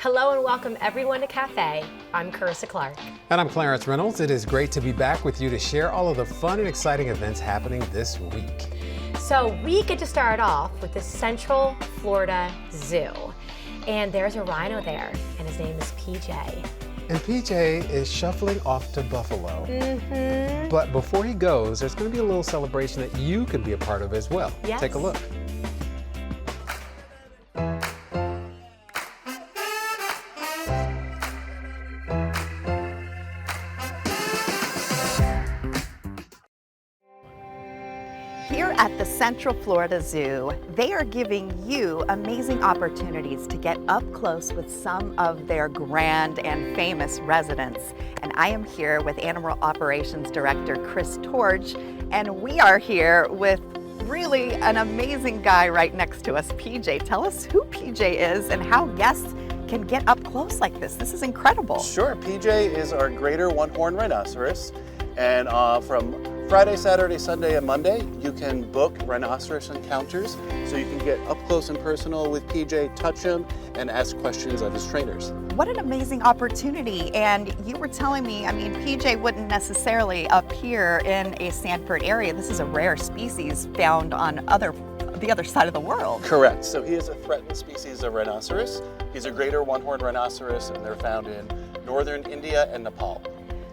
Hello and welcome everyone to Cafe. I'm Carissa Clark. And I'm Clarence Reynolds. It is great to be back with you to share all of the fun and exciting events happening this week. So we get to start off with the Central Florida Zoo. And there's a rhino there, and his name is PJ. And PJ is shuffling off to Buffalo. But before he goes, there's going to be a little celebration that you can be a part of as well. Yes. Take a look. Here at the Central Florida Zoo, they are giving you amazing opportunities to get up close with some of their grand and famous residents. And I am here with Animal Operations Director Chris Torge, and we are here with really an amazing guy right next to us, PJ. Tell us who PJ is and how guests can get up close like this. This is incredible. Sure, PJ is our greater one-horned rhinoceros, and from Friday, Saturday, Sunday, and Monday, you can book rhinoceros encounters so you can get up close and personal with PJ, touch him, and ask questions of his trainers. What an amazing opportunity. And you were telling me, I mean, PJ wouldn't necessarily appear in a Sanford area. This is a rare species found on the other side of the world. Correct. So he is a threatened species of rhinoceros. He's a greater one-horned rhinoceros, and they're found in northern India and Nepal.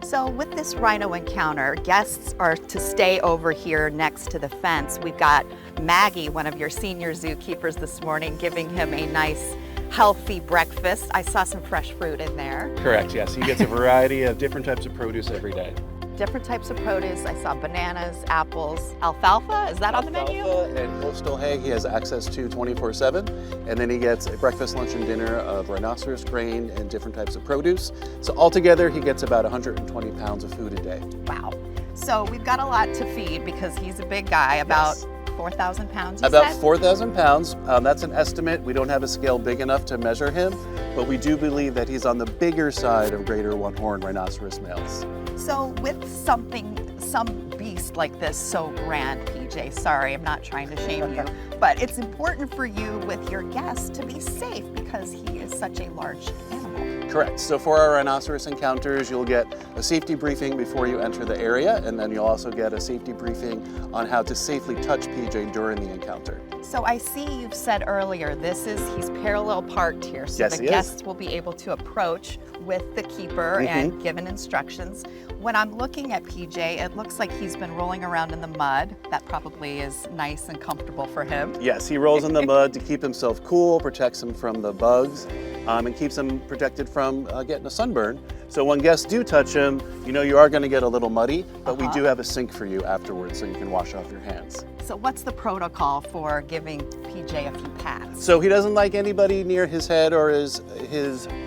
So with this rhino encounter, guests are to stay over here next to the fence. We've got Maggie, one of your senior zookeepers this morning, giving him a nice, healthy breakfast. I saw some fresh fruit in there. Correct, yes. He gets a variety of different types of produce every day. Different types of produce. I saw bananas, apples, alfalfa. Is that on the menu? Alfalfa and coastal hay he has access to 24/7. And then he gets a breakfast, lunch, and dinner of rhinoceros grain and different types of produce. So altogether, he gets about 120 pounds of food a day. Wow. So we've got a lot to feed because he's a big guy, about Yes. 4,000 pounds, you About said? 4,000 pounds. That's an estimate. We don't have a scale big enough to measure him, but we do believe that he's on the bigger side of greater one-horned rhinoceros males. So with some beast like this so grand, PJ, sorry, I'm not trying to shame you, but it's important for you with your guests to be safe because he is such a large animal. Correct. So for our rhinoceros encounters, you'll get a safety briefing before you enter the area, and then you'll also get a safety briefing on how to safely touch PJ during the encounter. So I see you've said earlier, he's parallel parked here, so Yes, the he is. guests will be able to approach with the keeper and given instructions. When I'm looking at PJ, it looks like he's been rolling around in the mud. That probably is nice and comfortable for him. Yes, he rolls in the mud to keep himself cool, protects him from the bugs, and keeps him protected from getting a sunburn. So when guests do touch him, you know you are going to get a little muddy, but we do have a sink for you afterwards so you can wash off your hands. So what's the protocol for giving PJ a few pats? So he doesn't like anybody near his head or his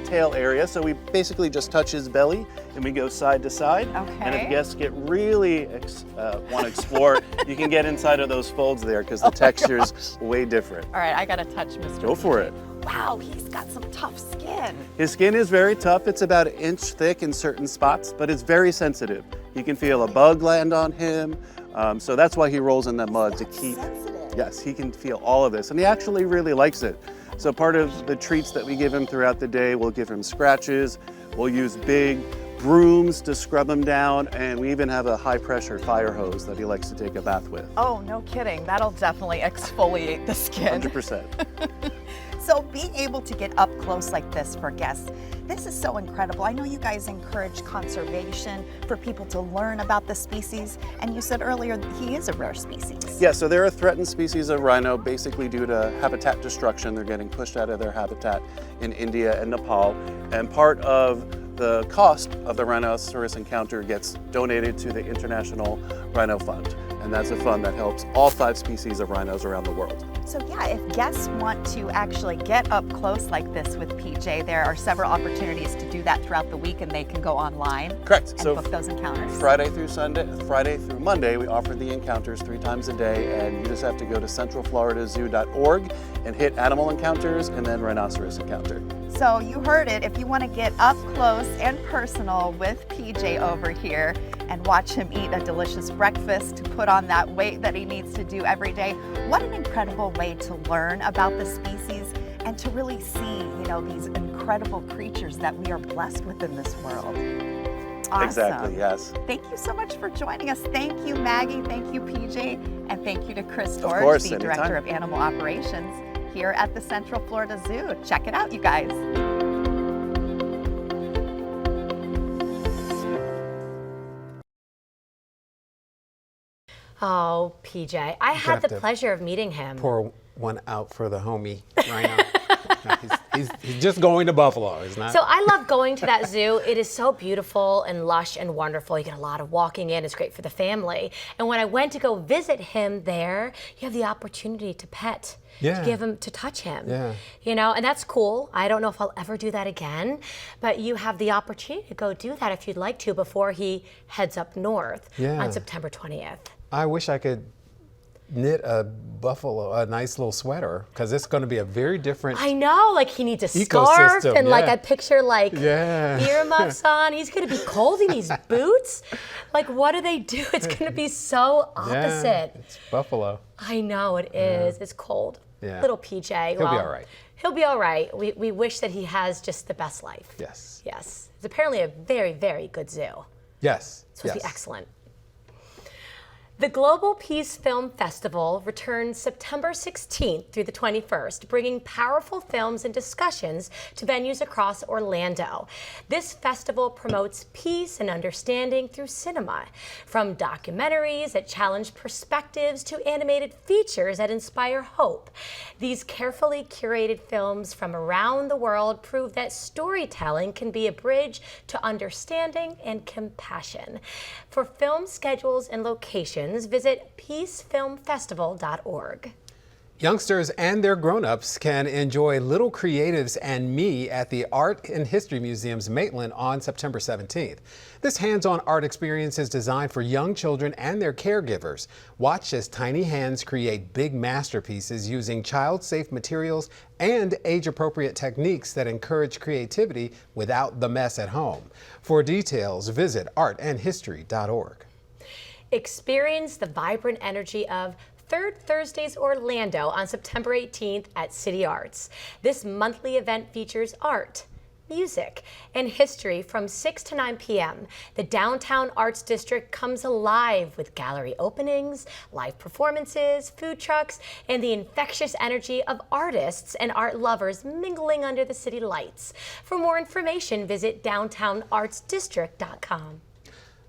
tail area, so we basically just touch his belly and we go side to side. Okay. And if guests get really want to explore, you can get inside of those folds there because the texture's way different. All right, I gotta touch Mr. Go for it. Wow, he's got some tough skin. His skin is very tough. It's about an inch thick in certain spots, but it's very sensitive. You can feel a bug land on him, so that's why he rolls in the mud to keep. Sensitive. Yes, he can feel all of this, and he actually really likes it. So part of the treats that we give him throughout the day, we'll give him scratches, we'll use big brooms to scrub him down, and we even have a high-pressure fire hose that he likes to take a bath with. Oh, no kidding. That'll definitely exfoliate the skin. 100%. So being able to get up close like this for guests, this is so incredible. I know you guys encourage conservation for people to learn about the species, and you said earlier he is a rare species. Yeah, so they're a threatened species of rhino basically due to habitat destruction. They're getting pushed out of their habitat in India and Nepal, and part of the cost of the rhinoceros encounter gets donated to the International Rhino Fund, and that's a fund that helps all 5 species of rhinos around the world. So yeah, if guests want to actually get up close like this with PJ, there are several opportunities to do that throughout the week, and they can go online Correct. and So book those encounters. Friday through Monday, we offer the encounters 3 times a day, and you just have to go to centralfloridazoo.org and hit animal encounters and then rhinoceros encounter. So you heard it. If you want to get up close and personal with PJ over here and watch him eat a delicious breakfast to put on that weight that he needs to do every day, what an incredible way to learn about the species and to really see, these incredible creatures that we are blessed with in this world. Awesome. Exactly, yes. Thank you so much for joining us. Thank you, Maggie. Thank you, PJ. And thank you to Chris Of Dorsch, course, the anytime. Director of Animal Operations here at the Central Florida Zoo. Check it out, you guys. Oh, PJ, I had have the to pleasure of meeting him. Pour one out for the homie Rhino. No, he's just going to Buffalo, he's not. So I love going to that zoo. It is so beautiful and lush and wonderful. You get a lot of walking in. It's great for the family. And when I went to go visit him there, you have the opportunity to pet. Yeah. To give him, to touch him. Yeah. And that's cool. I don't know if I'll ever do that again, but you have the opportunity to go do that if you'd like to before he heads up north Yeah. on September 20th. I wish I could knit a nice little sweater, because it's going to be a very different. I know, like he needs a scarf Ecosystem, and like yeah. I picture like Yeah. earmuffs on. He's gonna be cold in these boots. Like what do they do? It's gonna be so opposite. Yeah, it's Buffalo. I know it is. It's cold. Yeah. Little PJ. He'll be all right. He'll be all right. We wish that he has just the best life. Yes. Yes. It's apparently a very, very good zoo. Yes. It's supposed to yes. be excellent. The Global Peace Film Festival returns September 16th through the 21st, bringing powerful films and discussions to venues across Orlando. This festival promotes peace and understanding through cinema, from documentaries that challenge perspectives to animated features that inspire hope. These carefully curated films from around the world prove that storytelling can be a bridge to understanding and compassion. For film schedules and locations, visit peacefilmfestival.org. Youngsters and their grown-ups can enjoy Little Creatives and Me at the Art and History Museum's Maitland on September 17th. This hands-on art experience is designed for young children and their caregivers. Watch as tiny hands create big masterpieces using child-safe materials and age-appropriate techniques that encourage creativity without the mess at home. For details, visit artandhistory.org. Experience the vibrant energy of Third Thursdays Orlando on September 18th at City Arts. This monthly event features art, music, and history from 6 to 9 p.m. The Downtown Arts District comes alive with gallery openings, live performances, food trucks, and the infectious energy of artists and art lovers mingling under the city lights. For more information, visit downtownartsdistrict.com.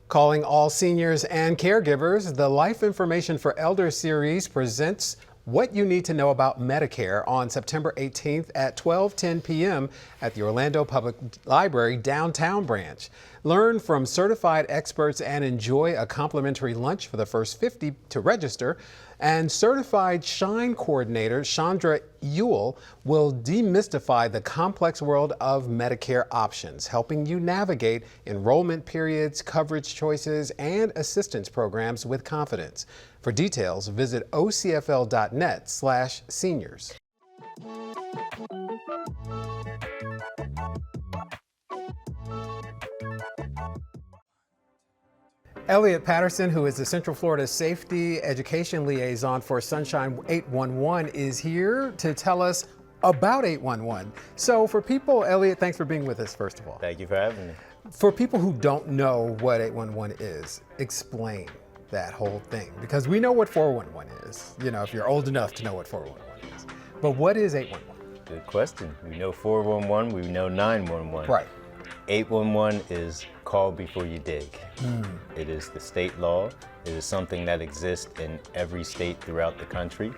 Calling all seniors and caregivers, the Life Information for Elders series presents what you need to know about Medicare on September 18th at 12:10 p.m. at the Orlando Public Library downtown branch. Learn from certified experts and enjoy a complimentary lunch for the first 50 to register. And certified Shine coordinator Chandra Ewell will demystify the complex world of Medicare options, helping you navigate enrollment periods, coverage choices, and assistance programs with confidence. For details, visit ocfl.net/seniors. Elliot Patterson, who is the Central Florida Safety Education Liaison for Sunshine 811, is here to tell us about 811. So for people, Elliot, thanks for being with us, first of all. Thank you for having me. For people who don't know what 811 is, explain that whole thing. Because we know what 411 is, if you're old enough to know what 411 is. But what is 811? Good question. We know 411, we know 911. Right. 811 is call before you dig. It is the state law. It is something that exists in every state throughout the country.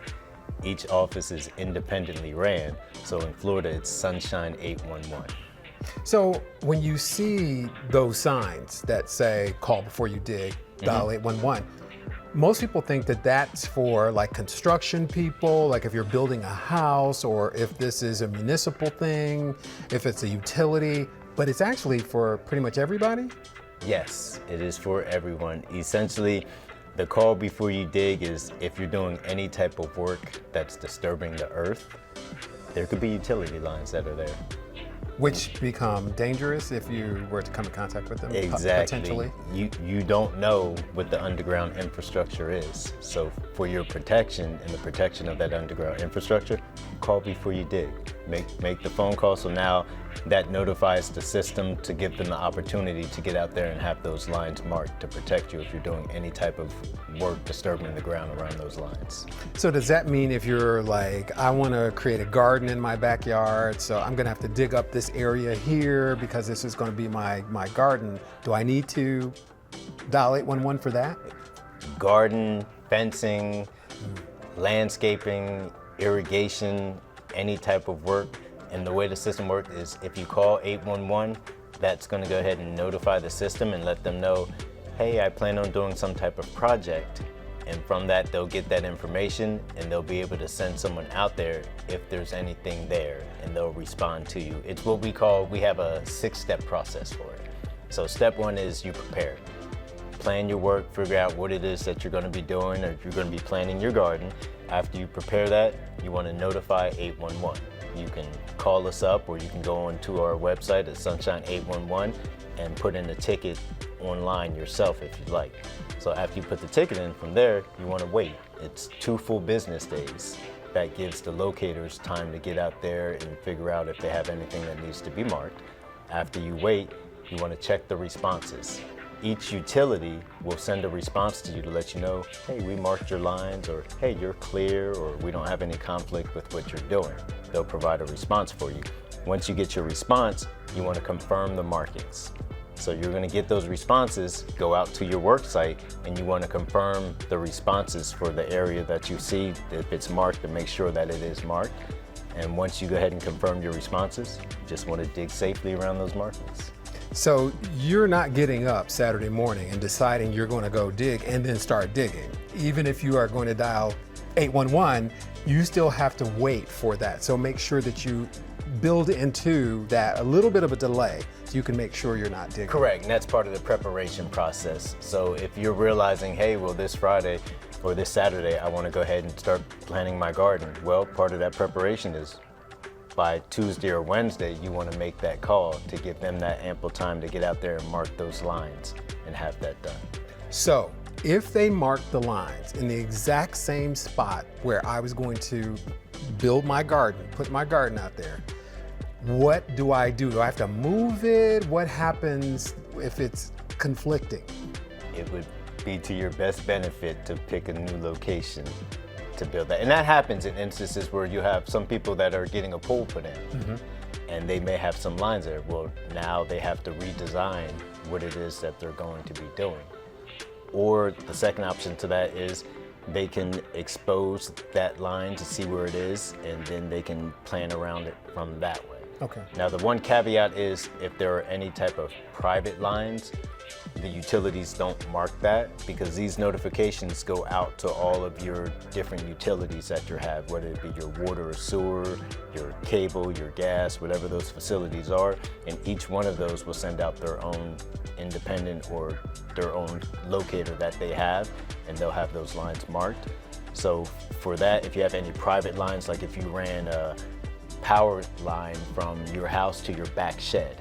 Each office is independently ran. So in Florida, it's Sunshine 811. So when you see those signs that say call before you dig, dial 811, most people think that that's for like construction people, like if you're building a house, or if this is a municipal thing, if it's a utility, but it's actually for pretty much everybody? Yes, it is for everyone. Essentially, the call before you dig is if you're doing any type of work that's disturbing the earth, there could be utility lines that are there. Which become dangerous if you were to come in contact with them, Exactly. potentially? You don't know what the underground infrastructure is. So for your protection and the protection of that underground infrastructure, call before you dig. make the phone call. So now that notifies the system to give them the opportunity to get out there and have those lines marked to protect you if you're doing any type of work disturbing the ground around those lines. So does that mean if you're like, I want to create a garden in my backyard, so I'm going to have to dig up this area here because this is going to be my garden, do I need to dial 811 for that? Garden, fencing, landscaping, irrigation, any type of work. And the way the system works is if you call 811, that's going to go ahead and notify the system and let them know, hey, I plan on doing some type of project. And from that, they'll get that information and they'll be able to send someone out there if there's anything there, and they'll respond to you. It's what we have a 6-step process for it. So step 1 is you prepare. Plan your work, figure out what it is that you're going to be doing, or if you're going to be planting your garden. After you prepare that, you want to notify 811. You can call us up, or you can go onto our website at Sunshine 811 and put in a ticket online yourself if you'd like. So after you put the ticket in, from there, you want to wait. It's 2 full business days. That gives the locators time to get out there and figure out if they have anything that needs to be marked. After you wait, you want to check the responses. Each utility will send a response to you to let you know, hey, we marked your lines, or hey, you're clear, or we don't have any conflict with what you're doing. They'll provide a response for you. Once you get your response, you want to confirm the markings. So you're going to get those responses, go out to your work site, and you want to confirm the responses for the area that you see. If it's marked, to make sure that it is marked. And once you go ahead and confirm your responses, you just want to dig safely around those markings. So you're not getting up Saturday morning and deciding you're going to go dig and then start digging. Even if you are going to dial 811, you still have to wait for that. So make sure that you build into that a little bit of a delay so you can make sure you're not digging. Correct, and that's part of the preparation process. So if you're realizing, hey, well, this Friday or this Saturday, I want to go ahead and start planting my garden. Well, part of that preparation is by Tuesday or Wednesday, you want to make that call to give them that ample time to get out there and mark those lines and have that done. So if they mark the lines in the exact same spot where I was going to build my garden, put my garden out there, what do I do? Do I have to move it? What happens if it's conflicting? It would be to your best benefit to pick a new location to build that. And that happens in instances where you have some people that are getting a pole put in, and they may have some lines there. Well, now they have to redesign what it is that they're going to be doing. Or the second option to that is they can expose that line to see where it is, and then they can plan around it from that way. Okay. Now, the one caveat is if there are any type of private lines, the utilities don't mark that, because these notifications go out to all of your different utilities that you have, whether it be your water or sewer, your cable, your gas, whatever those facilities are, and each one of those will send out their own independent or their own locator that they have, and they'll have those lines marked. So for that, if you have any private lines, like if you ran a power line from your house to your back shed,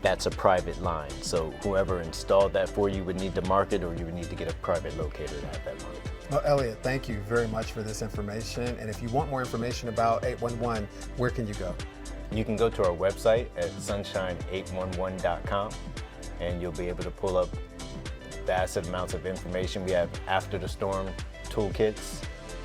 that's a private line. So whoever installed that for you would need to mark it, or you would need to get a private locator to have that marked. Well, Elliot, thank you very much for this information. And if you want more information about 811, where can you go? You can go to our website at sunshine811.com, and you'll be able to pull up vast amounts of information. We have after the storm toolkits.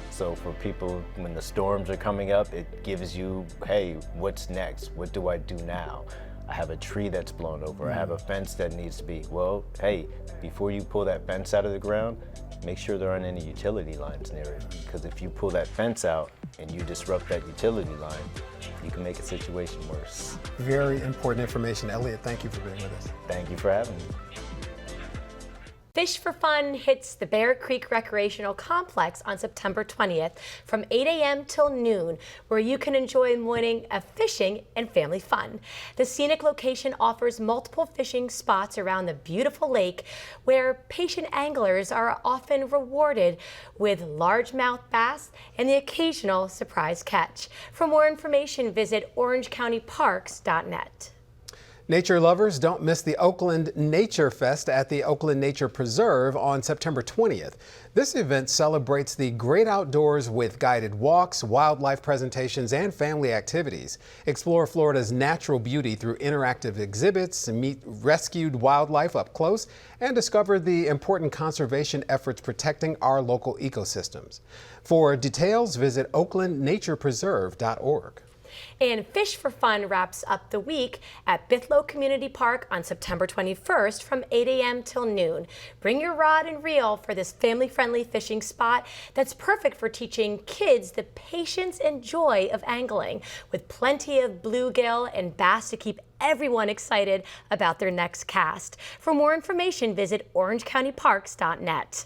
So for people, when the storms are coming up, it gives you, hey, what's next? What do I do now? I have a tree that's blown over. I have a fence that needs to be, well, hey, before you pull that fence out of the ground, make sure there aren't any utility lines near it. Because if you pull that fence out and you disrupt that utility line, you can make a situation worse. Very important information. Elliot, thank you for being with us. Thank you for having me. Fish for Fun hits the Bear Creek Recreational Complex on September 20th from 8 a.m. till noon, where you can enjoy a morning of fishing and family fun. The scenic location offers multiple fishing spots around the beautiful lake, where patient anglers are often rewarded with largemouth bass and the occasional surprise catch. For more information, visit orangecountyparks.net. Nature lovers, don't miss the Oakland Nature Fest at the Oakland Nature Preserve on September 20th. This event celebrates the great outdoors with guided walks, wildlife presentations, and family activities. Explore Florida's natural beauty through interactive exhibits, meet rescued wildlife up close, and discover the important conservation efforts protecting our local ecosystems. For details, visit oaklandnaturepreserve.org. And Fish for Fun wraps up the week at Bithlow Community Park on September 21st from 8 a.m. till noon. Bring your rod and reel for this family-friendly fishing spot that's perfect for teaching kids the patience and joy of angling, with plenty of bluegill and bass to keep everyone excited about their next cast. For more information, visit orangecountyparks.net.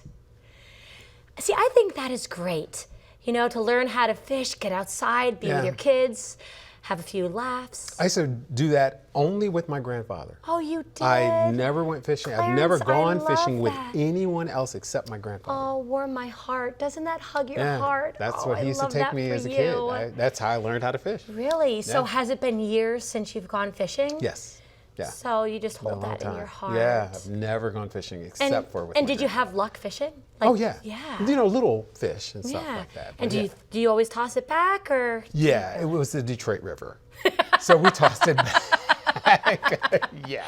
See, I think that is great. You know, to learn how to fish, get outside, be with your kids, have a few laughs. I used to do that only with my grandfather. Oh, you did? I never went fishing. I've never Clarence, gone I fishing love with that. anyone else except my grandfather. Oh, warm my heart. Doesn't that hug your Yeah, heart? that's Oh, what he I used to love take that me for as a you. kid. That's how I learned how to fish. Really? So Yeah. has it been years since you've gone fishing? Yes. Yeah. So you just Been a hold long that in time. your heart. Yeah, I've never gone fishing except for with And my did you grandfather. have luck fishing? Oh yeah. Yeah. You know, little fish and stuff Yeah. like that. And but do you always toss it back or? Yeah, it was the Detroit River. So we tossed it back. Yeah.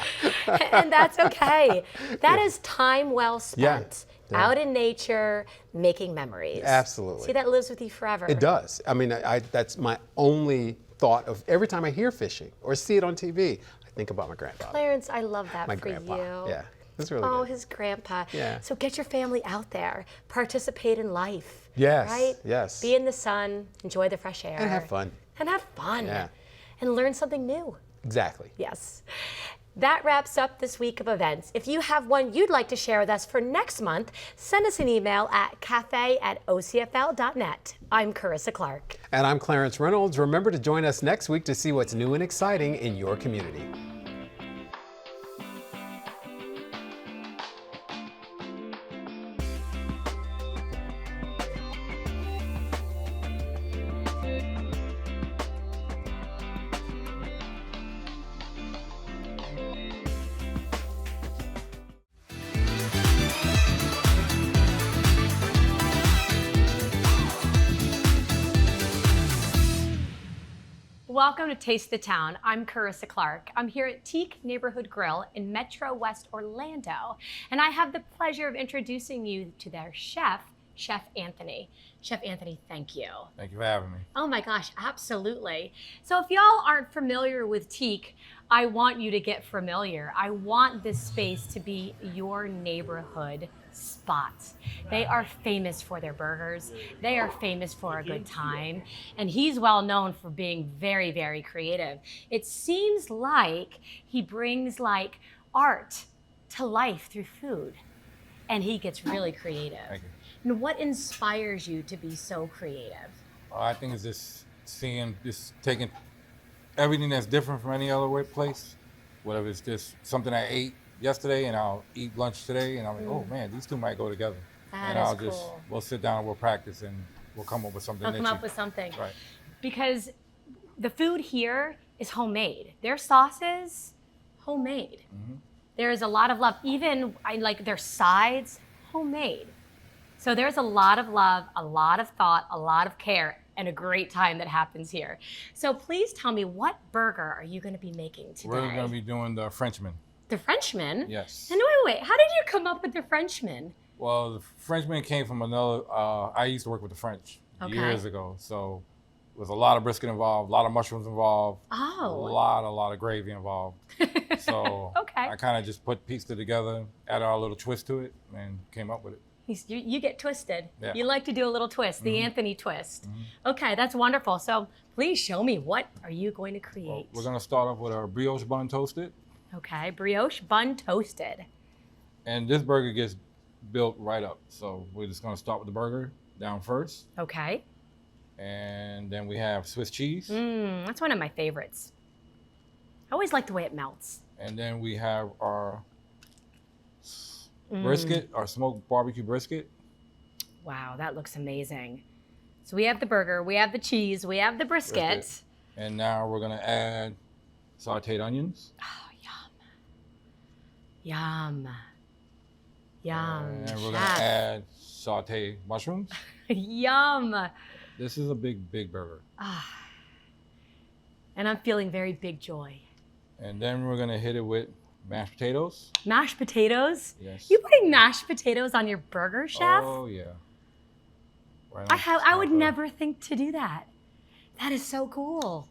And that's okay. That is time well spent. Yeah. Out in nature, making memories. Absolutely. See, that lives with you forever. It does. I mean, that's my only thought of every time I hear fishing or see it on TV, I think about my grandfather. Clarence, I love that My for grandpa. you. Yeah. It's really Oh, good. his grandpa. Yeah. So get your family out there, participate in life. Yes, Right? yes. Be in the sun, enjoy the fresh air. And have fun. And have fun. Yeah. And learn something new. Exactly. Yes. That wraps up this week of events. If you have one you'd like to share with us for next month, send us an email at cafe@ocfl.net. I'm Carissa Clark. And I'm Clarence Reynolds. Remember to join us next week to see what's new and exciting in your community. Welcome to Taste the Town. I'm Carissa Clark. I'm here at Teak Neighborhood Grill in Metro West Orlando, and I have the pleasure of introducing you to their chef, Chef Anthony. Chef Anthony, thank you. Thank you for having me. Oh my gosh, absolutely. So if y'all aren't familiar with Teak, I want you to get familiar. I want this space to be your neighborhood spot. They are famous for their burgers. They are famous for a good time. And he's well known for being very, very creative. It seems like he brings like art to life through food. And he gets really creative. Thank you. And what inspires you to be so creative? I think it's just taking everything that's different from any other place, whether it's just something I ate yesterday and I'll eat lunch today, and I'm like, oh man, these two might go together. That And is cool. we'll sit down and we'll practice and we'll come up with something I'll come niche. up with something. Right. Because the food here is homemade. Their sauces, homemade. Mm-hmm. There is a lot of love. Even I like their sides, homemade. So there's a lot of love, a lot of thought, a lot of care, and a great time that happens here. So please tell me, what burger are you going to be making today? We're going to be doing the Frenchman. The Frenchman? Yes. And wait. How did you come up with the Frenchman? Well, the Frenchman came from another, I used to work with the French Okay. years ago. So there was a lot of brisket involved, a lot of mushrooms involved, a Oh. lot of gravy involved. So Okay. I kind of just pieced it together, added our little twist to it, and came up with it. You get twisted. Yeah. You like to do a little twist, the Anthony twist. Okay, that's wonderful. So please show me, what are you going to create? Well, we're going to start off with our brioche bun toasted. Okay, brioche bun toasted. And this burger gets built right up. So we're just going to start with the burger down first. Okay. And then we have Swiss cheese. That's one of my favorites. I always like the way it melts. And then we have our brisket, our smoked barbecue brisket. Wow, that looks amazing. So we have the burger, we have the cheese, we have the brisket. And now we're going to add sauteed onions. Oh, yum. Yum. Yum. And we're gonna Chef. add sauteed mushrooms. Yum. This is a big burger. And I'm feeling very big joy. And then we're gonna hit it with mashed potatoes. Mashed potatoes? Yes. You putting mashed potatoes on your burger, chef? Oh yeah. Right I would top of- never think to do that. That is so cool.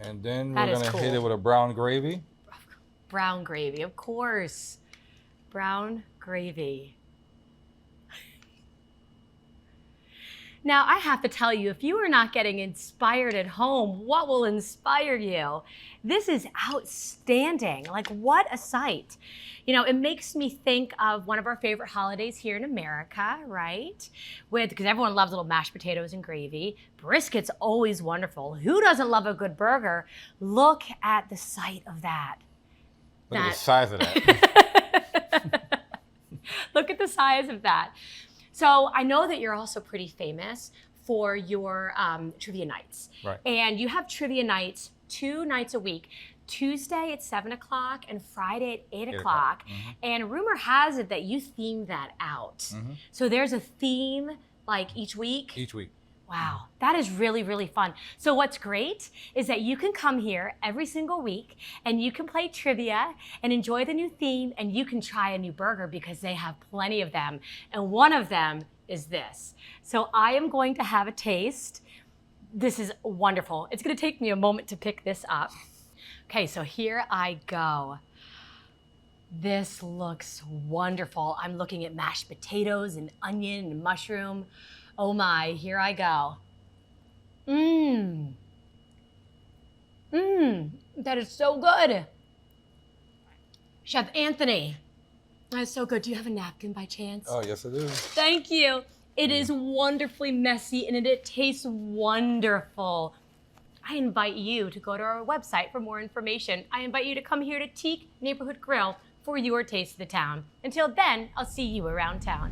And then That we're is gonna hit cool. it with a brown gravy. Brown gravy, of course. Brown gravy. Now, I have to tell you, if you are not getting inspired at home, what will inspire you? This is outstanding. Like, what a sight. You know, it makes me think of one of our favorite holidays here in America, right? Because everyone loves little mashed potatoes and gravy. Brisket's always wonderful. Who doesn't love a good burger? Look at the sight of that. Look at the size of that. Look at the size of that. So I know that you're also pretty famous for your trivia nights. Right. And you have trivia nights 2 nights a week. Tuesday at 7 o'clock and Friday at 8 o'clock. And rumor has it that you theme that out. So there's a theme like each week. Each week. Wow, that is really, really fun. So what's great is that you can come here every single week and you can play trivia and enjoy the new theme, and you can try a new burger because they have plenty of them. And one of them is this. So I am going to have a taste. This is wonderful. It's gonna take me a moment to pick this up. Okay, so here I go. This looks wonderful. I'm looking at mashed potatoes and onion and mushroom. Oh my, here I go. That is so good. Chef Anthony, that is so good. Do you have a napkin by chance? Oh yes, I do. Thank you. It is wonderfully messy and it tastes wonderful. I invite you to go to our website for more information. I invite you to come here to Teak Neighborhood Grill for your taste of the town. Until then, I'll see you around town.